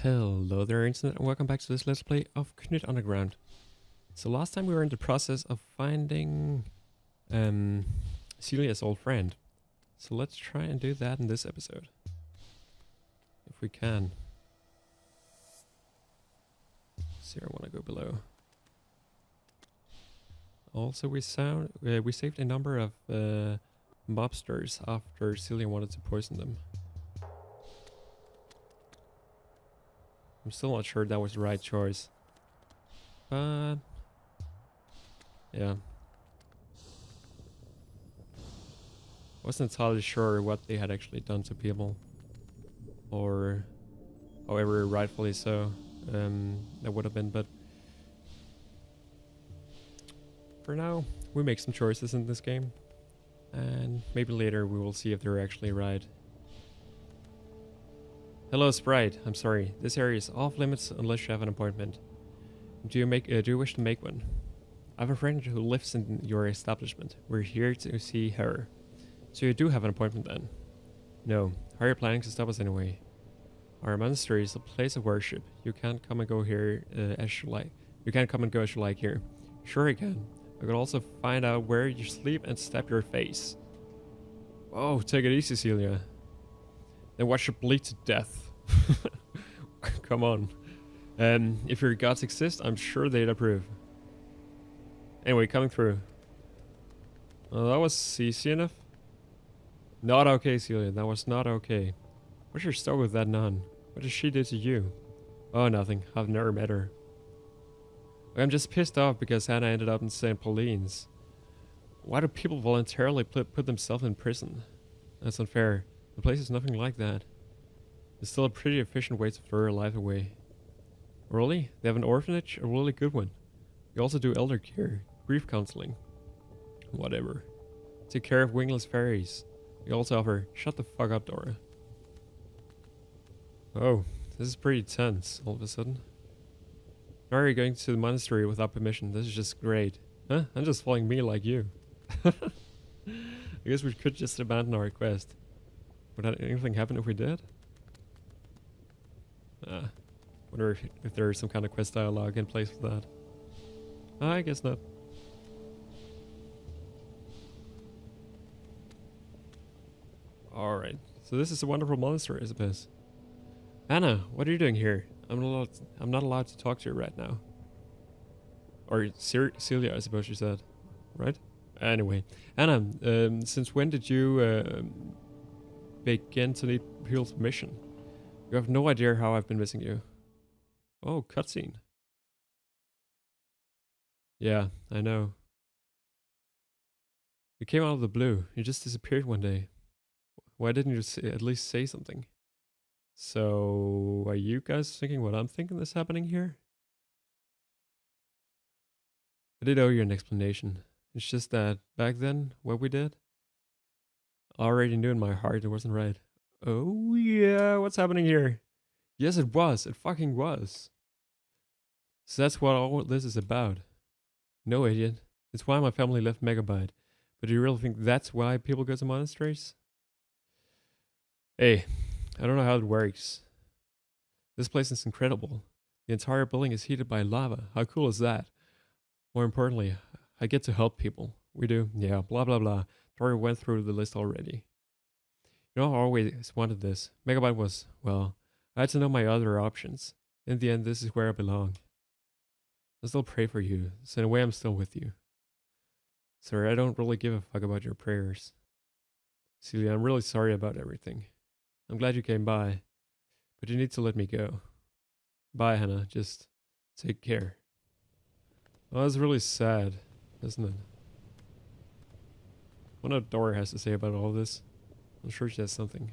Hello there internet and welcome back to this let's play of Knytt Underground. So last time we were in the process of finding Celia's old friend. So let's try and do that in this episode. If we can. See, I want to go below. Also we saved a number of mobsters after Celia wanted to poison them. I'm still not sure that was the right choice. But yeah. Wasn't entirely sure what they had actually done to people. Or however rightfully so that would have been, but for now we make some choices in this game. And maybe later we will see if they're actually right. Hello Sprite, I'm sorry. This area is off limits unless you have an appointment. Do you wish to make one? I have a friend who lives in your establishment. We're here to see her. So you do have an appointment then? No. How are you planning to stop us anyway? Our monastery is a place of worship. You can't come and go here as you like. You can't come and go as you like here. Sure you can. I could also find out where you sleep and stab your face. Oh, take it easy, Celia. Then watch you bleed to death. Come on. If your gods exist, I'm sure they'd approve. Anyway, coming through. Oh, that was easy enough. Not okay, Celia. That was not okay. What's your story with that nun? What did she do to you? Oh, nothing. I've never met her. I'm just pissed off because Hannah ended up in St. Pauline's. Why do people voluntarily put themselves in prison? That's unfair. The place is nothing like that. It's still a pretty efficient way to throw your life away. Really? They have an orphanage? A really good one. You also do elder care, grief counseling. Whatever. Take care of wingless fairies. You also offer, shut the fuck up, Dora. Oh, this is pretty tense all of a sudden. Why are you going to the monastery without permission? This is just great. Huh? I'm just following me like you. I guess we could just abandon our quest. Would anything happen if we did? Wonder if there is some kind of quest dialogue in place for that. I guess not. Alright, so this is a wonderful monastery, I suppose. Anna, what are you doing here? I'm not allowed to talk to you right now. Or Celia, I suppose you said. Right? Anyway. Anna, since when did you begin to need people's permission? You have no idea how I've been missing you. Oh, cutscene. Yeah, I know. You came out of the blue. You just disappeared one day. Why didn't you at least say something? So, are you guys thinking what I'm thinking is happening here? I did owe you an explanation. It's just that back then, what we did, I already knew in my heart it wasn't right. Oh yeah, what's happening here? Yes, it was. It fucking was. So that's what all this is about. No, idiot. It's why my family left Megabyte. But do you really think that's why people go to monasteries? Hey, I don't know how it works. This place is incredible. The entire building is heated by lava. How cool is that? More importantly, I get to help people. We do, yeah, blah blah blah. Tori went through the list already. You know, I always wanted this. Megabyte was, well, I had to know my other options. In the end, this is where I belong. I still pray for you, so in a way I'm still with you. Sorry, I don't really give a fuck about your prayers. Celia, I'm really sorry about everything. I'm glad you came by, but you need to let me go. Bye, Hannah. Just take care. Oh, that's really sad, isn't it? I wonder what Dora has to say about all this. I'm sure she has something.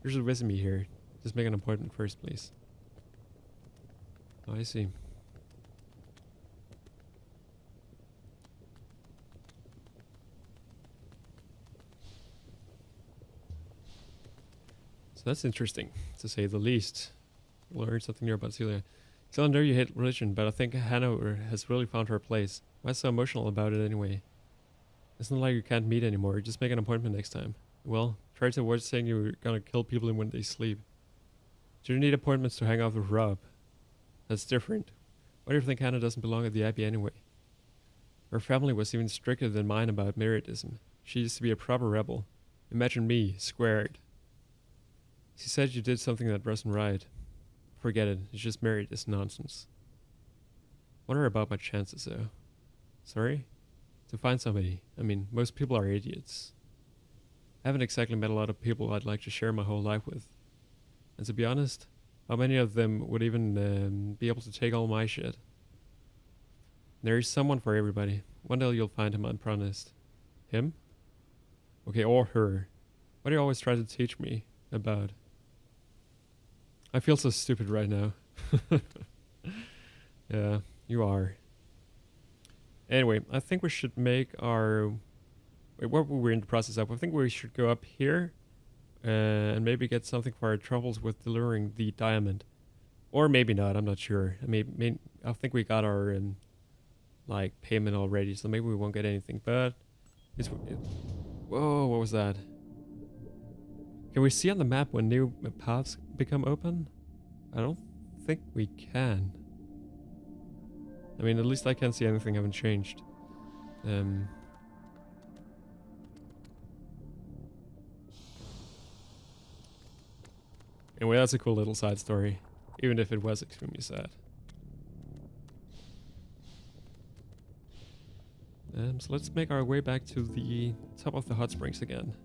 You should visit me here. Just make an appointment first, please. Oh, I see. So that's interesting, to say the least. Learn something new about Celia. Still know you hate religion, but I think Hannah has really found her place. Why so emotional about it anyway? It's not like you can't meet anymore. Just make an appointment next time. Well, try to avoid saying you're gonna kill people when they sleep. Do you need appointments to hang out with Rob? That's different. Why do you think Hannah doesn't belong at the Abbey anyway? Her family was even stricter than mine about Meridism. She used to be a proper rebel. Imagine me, squared. She said you did something that wasn't right. Forget it, it's just Meridist nonsense. Wonder about my chances though. Sorry? To find somebody. I mean, most people are idiots. I haven't exactly met a lot of people I'd like to share my whole life with. And to be honest, how many of them would even be able to take all my shit? There is someone for everybody. One day you'll find him, I promised. Him? Okay, or her. What do you always try to teach me about? I feel so stupid right now. Yeah, you are. Anyway, I think we should make our... Wait, what were we in the process of? I think we should go up here and maybe get something for our troubles with delivering the diamond. Or maybe not, I'm not sure. I think we got our like payment already, so maybe we won't get anything, but whoa, what was that? Can we see on the map when new paths become open? I don't think we can. I mean, at least I can't see anything haven't changed. Anyway, that's a cool little side story, even if it was extremely sad. So let's make our way back to the top of the hot springs again.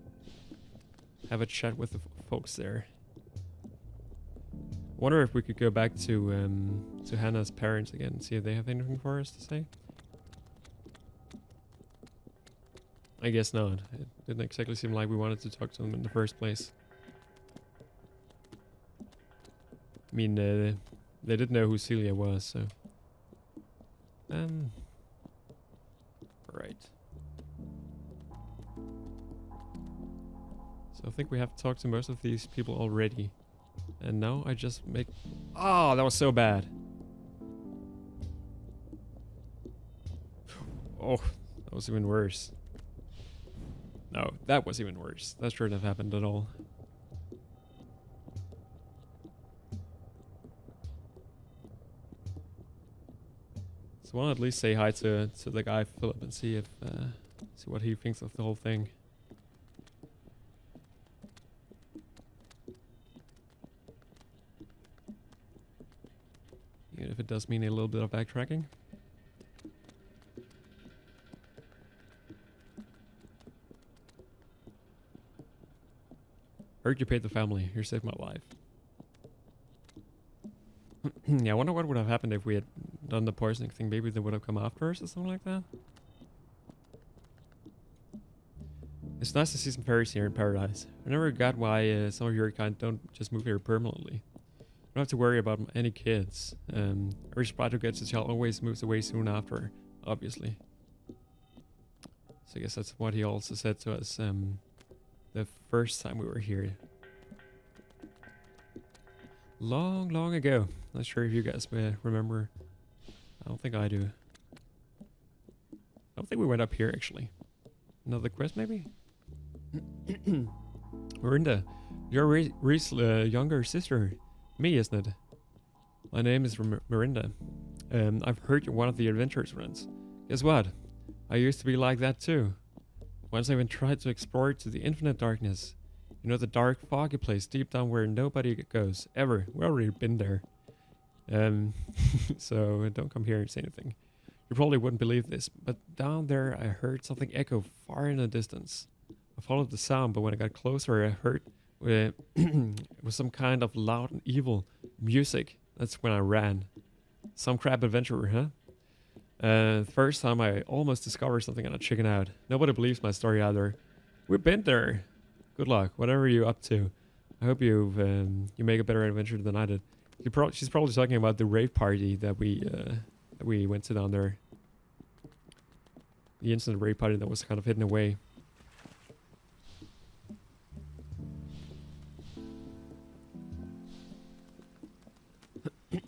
Have a chat with the folks there. Wonder if we could go back to Hannah's parents again and see if they have anything for us to say. I guess not. It didn't exactly seem like we wanted to talk to them in the first place. I mean, they didn't know who Celia was, so... Right. So I think we have talked to most of these people already. And now I just make... Oh, that was so bad. Oh, that was even worse. No, that was even worse. That shouldn't have happened at all. So I want to at least say hi to the guy Philip and see if see what he thinks of the whole thing. Even if it does mean a little bit of backtracking. Heard you paid the family. You saved my life. Yeah, I wonder what would have happened if we had done the poisoning thing. Maybe they would have come after us or something like that. It's nice to see some fairies here in paradise. I never got why some of your kind don't just move here permanently. You don't have to worry about any kids. Every sprite who gets a child always moves away soon after, obviously. So I guess that's what he also said to us the first time we were here. Long, long ago. Not sure if you guys may remember. I don't think I do. I don't think we went up here, actually. Another quest, maybe? Mirinda, you're Reese's younger sister. Me, isn't it? My name is Mirinda. I've heard you're one of the adventurous ones. Guess what? I used to be like that too. Once I even tried to explore to the infinite darkness. You know, the dark, foggy place deep down where nobody goes, ever. We've already been there. So don't come here and say anything. You probably wouldn't believe this, but down there I heard something echo far in the distance. I followed the sound, but when I got closer I heard it was some kind of loud and evil music. That's when I ran. Some crap adventurer, huh? The first time I almost discovered something and I chickened out. Nobody believes my story either. We've been there. Good luck, whatever you're up to. I hope you make a better adventure than I did. She's probably talking about the rave party that we went to down there. The instant rave party that was kind of hidden away.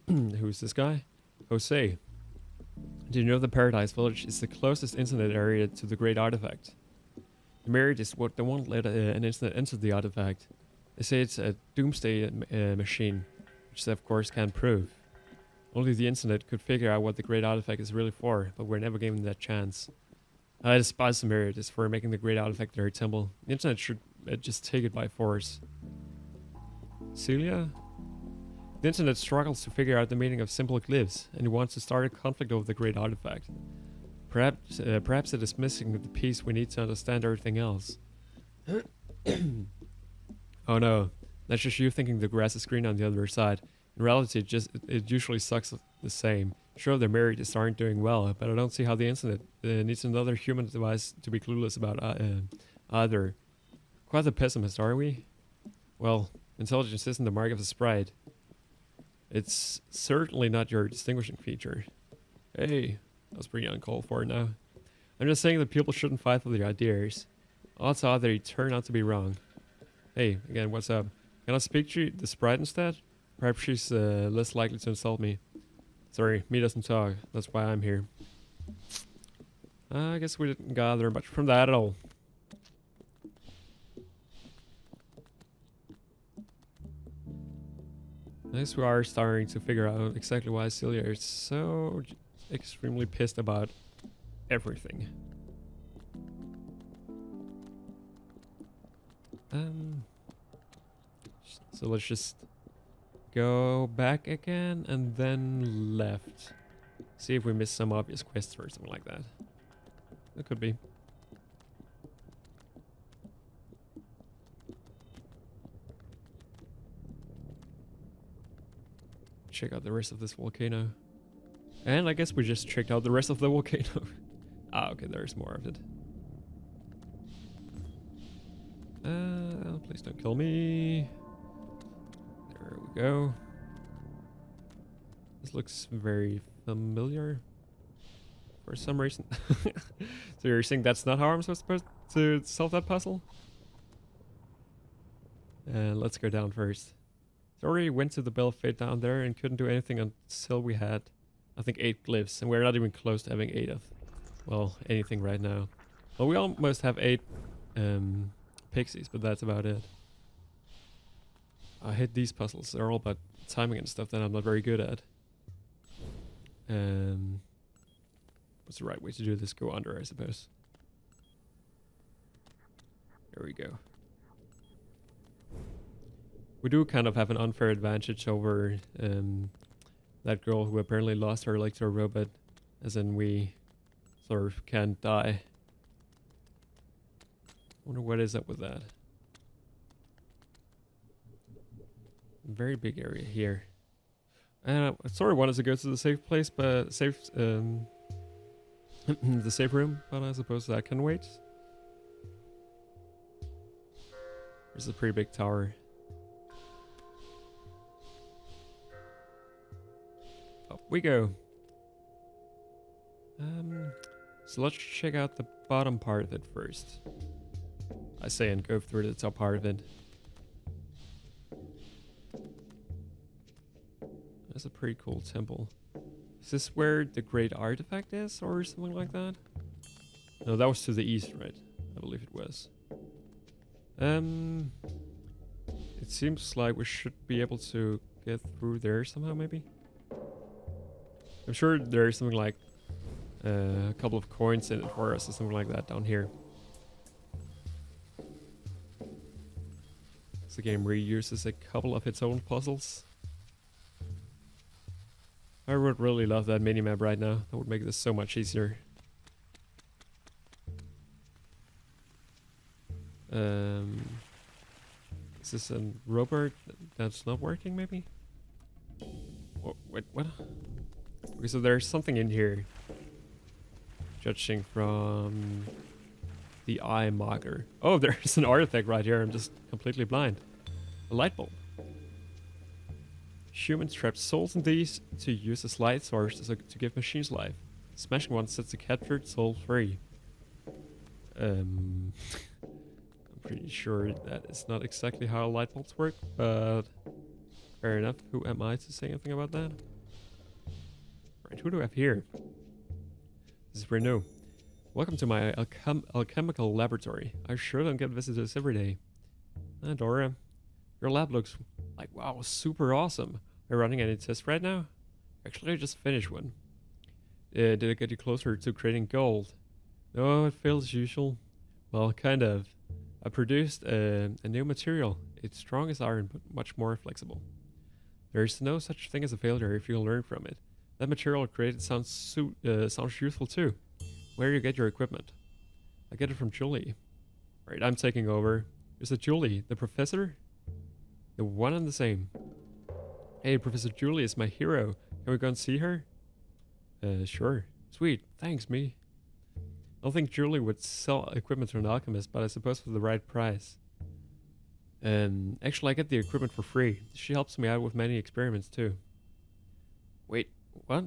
Who's this guy? Jose. Do you know the Paradise Village is the closest internet area to the Great Artifact? The Merit is they won't let an internet enter the artifact. They say it's a doomsday machine. which they of course can't prove. Only the internet could figure out what the great artifact is really for, but we're never given that chance. I despise the Merit for making the great artifact their temple. The internet should just take it by force. Celia? The internet struggles to figure out the meaning of simple glyphs, and it wants to start a conflict over the great artifact. Perhaps it is missing the piece we need to understand everything else. Oh no, that's just you thinking the grass is green on the other side. In reality, it usually sucks the same. Sure, their marriages aren't doing well, but I don't see how the internet needs another human device to be clueless about either. Quite the pessimist, are we? Well, intelligence isn't the mark of the sprite. It's certainly not your distinguishing feature. Hey, that was pretty uncalled for now. I'm just saying that people shouldn't fight for their ideas. Odds are that you turn out to be wrong. Hey, again, what's up? Can I speak to the sprite instead? Perhaps she's less likely to insult me. Sorry, me doesn't talk. That's why I'm here. I guess we didn't gather much from that at all. I guess we are starting to figure out exactly why Celia is so extremely pissed about everything. So let's just go back again and then left. See if we missed some obvious quests or something like that. That could be. Check out the rest of this volcano. And I guess we just checked out the rest of the volcano. Ah, okay, there's more of it. Please don't kill me. There we go. This looks very familiar for some reason. So you're saying that's not how I'm supposed to solve that puzzle? Let's go down first. So already went to the Bell of Fate down there and couldn't do anything until we had, I think, 8 glyphs, and we're not even close to having 8 of, well, anything right now. Well, we almost have 8 pixies, but that's about it. I hate these puzzles. They're all about timing and stuff that I'm not very good at. What's the right way to do this? Go under, I suppose. There we go. We do kind of have an unfair advantage over that girl who apparently lost her leg to a robot, as in we sort of can't die. Wonder what is up with that. Very big area here. I sort of wanted to go to the safe place, but the safe room, but I suppose that can wait. There's a pretty big tower. Up we go. So let's check out the bottom part of it first. I say and go through the top part of it. That's a pretty cool temple. Is this where the great artifact is or something like that? No, that was to the east, right? I believe it was. It seems like we should be able to get through there somehow, maybe? I'm sure there's something like a couple of coins in it for us or something like that down here. The game reuses a couple of its own puzzles. I would really love that minimap right now. That would make this so much easier. Is this a robot that's not working, maybe? Wait, what? Okay, so there's something in here. Judging from the eye marker. Oh, there's an artifact right here. I'm just completely blind. A light bulb. Humans trap souls in these to use as light sources to give machines life. Smashing one sets the captured soul free. I'm pretty sure that is not exactly how light bulbs work, but fair enough. Who am I to say anything about that? Right, who do I have here? This is Renault. Welcome to my alchemical laboratory. I sure don't get visitors every day. Dora, your lab looks like, wow, super awesome. Are you running any tests right now? Actually, I just finished one. Did it get you closer to creating gold? No, it failed as usual. Well, kind of. I produced a new material. It's strong as iron, but much more flexible. There's no such thing as a failure if you learn from it. That material created sounds useful too. Where do you get your equipment? I get it from Julie. Right, I'm taking over. Is it Julie, the professor? The one and the same. Hey, Professor Julie is my hero. Can we go and see her? Sure. Sweet. Thanks, me. I don't think Julie would sell equipment to an alchemist, but I suppose for the right price. Actually, I get the equipment for free. She helps me out with many experiments too. Wait, what?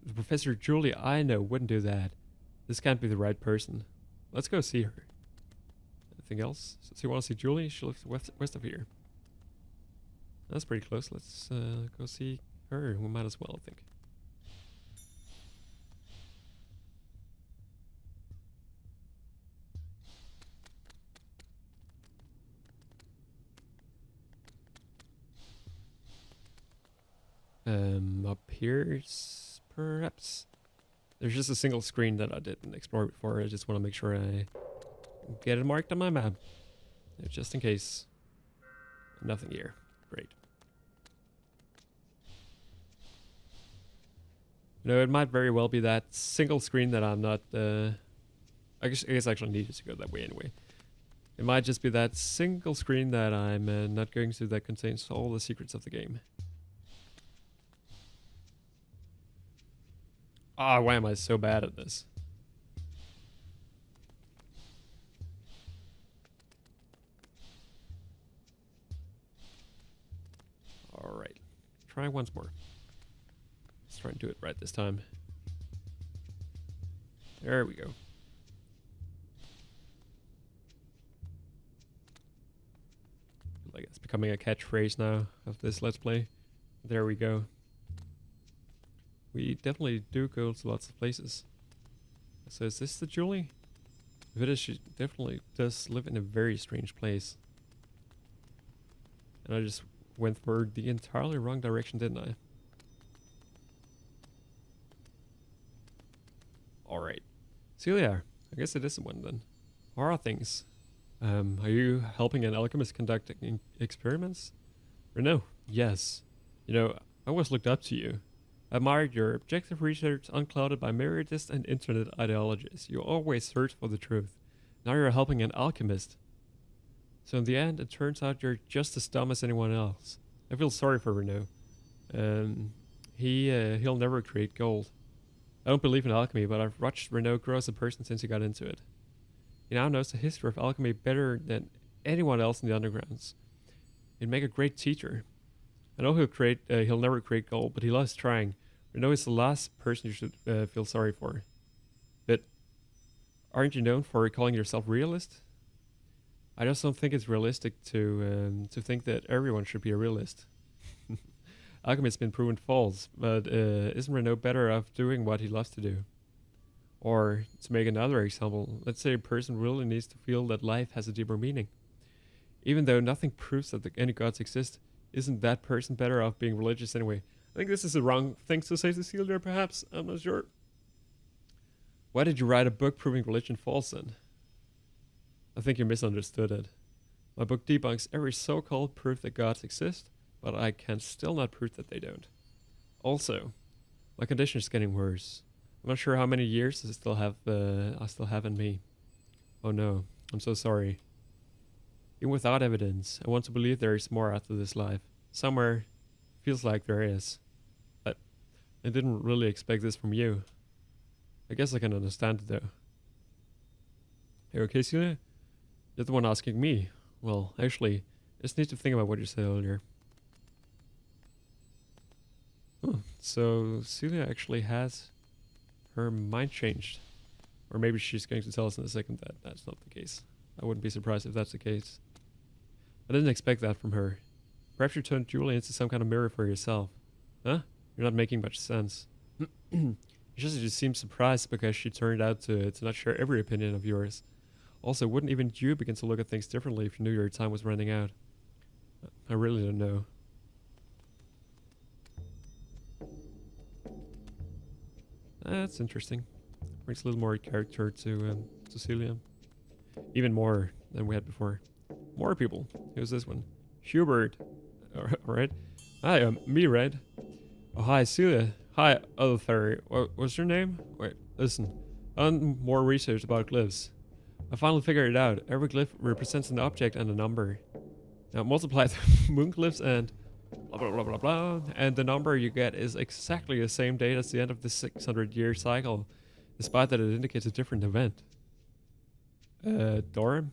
The Professor Julie I know wouldn't do that. This can't be the right person. Let's go see her. Anything else? So you want to see Julie? She lives west of here. That's pretty close. Let's go see her. We might as well, I think. Up here, perhaps. There's just a single screen that I didn't explore before. I just want to make sure I get it marked on my map, just in case. Nothing here. Great. You know, it might very well be that single screen that I'm not. I guess I actually needed to go that way anyway. It might just be that single screen that I'm not going to that contains all the secrets of the game. Ah, why am I so bad at this? Alright. Try once more. Let's try and do it right this time. There we go. Like it's becoming a catchphrase now of this Let's Play. There we go. We definitely do go to lots of places. So is this the Julie? If it is, she definitely does live in a very strange place. And I just went for the entirely wrong direction, didn't I? Alright. Celia, I guess it is the one then. How are things? Are you helping an alchemist conducting experiments? Or no? Yes. You know, I always looked up to you. I admired your objective research unclouded by myriadist and internet ideologies. You always search for the truth. Now you're helping an alchemist. So in the end, it turns out you're just as dumb as anyone else. I feel sorry for Renault. He'll never create gold. I don't believe in alchemy, but I've watched Renault grow as a person since he got into it. He now knows the history of alchemy better than anyone else in the undergrounds. He'd make a great teacher. I know he'll never create gold, but he loves trying. Renault is the last person you should feel sorry for. But aren't you known for calling yourself realist? I just don't think it's realistic to think that everyone should be a realist. Alchemy has been proven false, but isn't Renault better off doing what he loves to do? Or, to make another example, let's say a person really needs to feel that life has a deeper meaning. Even though nothing proves that any gods exist, isn't that person better off being religious anyway? I think this is the wrong thing to say, Cecilia, perhaps. I'm not sure. Why did you write a book proving religion false then? I think you misunderstood it. My book debunks every so-called proof that gods exist, but I can still not prove that they don't. Also, my condition is getting worse. I'm not sure how many years I still have in me. Oh no, I'm so sorry. Even without evidence, I want to believe there is more after this life. Somewhere, feels like there is. I didn't really expect this from you. I guess I can understand it though. Hey, okay, Celia? You're the one asking me. Well, actually, I just need to think about what you said earlier. Oh, so Celia actually has her mind changed. Or maybe she's going to tell us in a second that that's not the case. I wouldn't be surprised if that's the case. I didn't expect that from her. Perhaps you turned Julie into some kind of mirror for yourself. Huh? You're not making much sense. It's just that you seem surprised because she turned out to not share every opinion of yours. Also, wouldn't even you begin to look at things differently if you knew your time was running out? I really don't know. That's interesting. Brings a little more character to Celia. Even more than we had before. More people. Who's this one? Hubert. Alright. Hi, me, Red. Oh, hi, Celia. Hi, other fairy. What's your name? Wait, listen. On more research about glyphs. I finally figured it out. Every glyph represents an object and a number. Now multiply the moon glyphs and blah blah blah blah blah, and the number you get is exactly the same date as the end of the 600-year cycle, despite that it indicates a different event. Doran?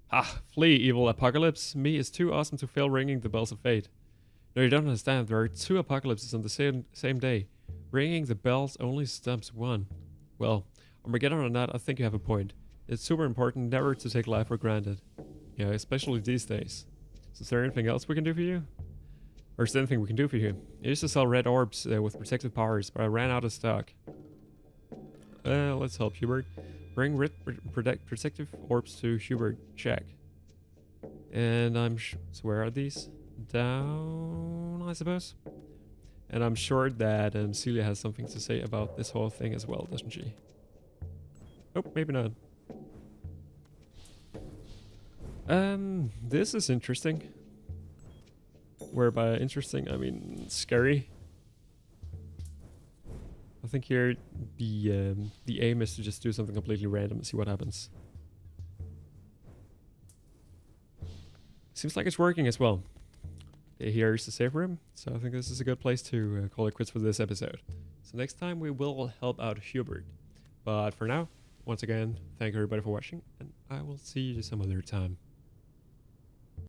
Ha! Flee, evil apocalypse! Me is too awesome to fail ringing the bells of fate. No, you don't understand. There are 2 apocalypses on the same day. Ringing the bells only stops one. Well, Armageddon or not, I think you have a point. It's super important never to take life for granted. Yeah, especially these days. So is there anything else we can do for you? Or is there anything we can do for you? I used to sell red orbs with protective powers, but I ran out of stock. Let's help Hubert. Bring protective orbs to Hubert. Check. And so where are these? Down, I suppose. And I'm sure that Celia has something to say about this whole thing as well, doesn't she? Oh, maybe not. This is interesting. Whereby interesting, I mean scary. I think here the aim is to just do something completely random and see what happens. Seems like it's working as well. Okay, here's the save room, so I think this is a good place to call it quits for this episode. So next time we will help out Hubert. But for now, once again, thank you everybody for watching, and I will see you some other time.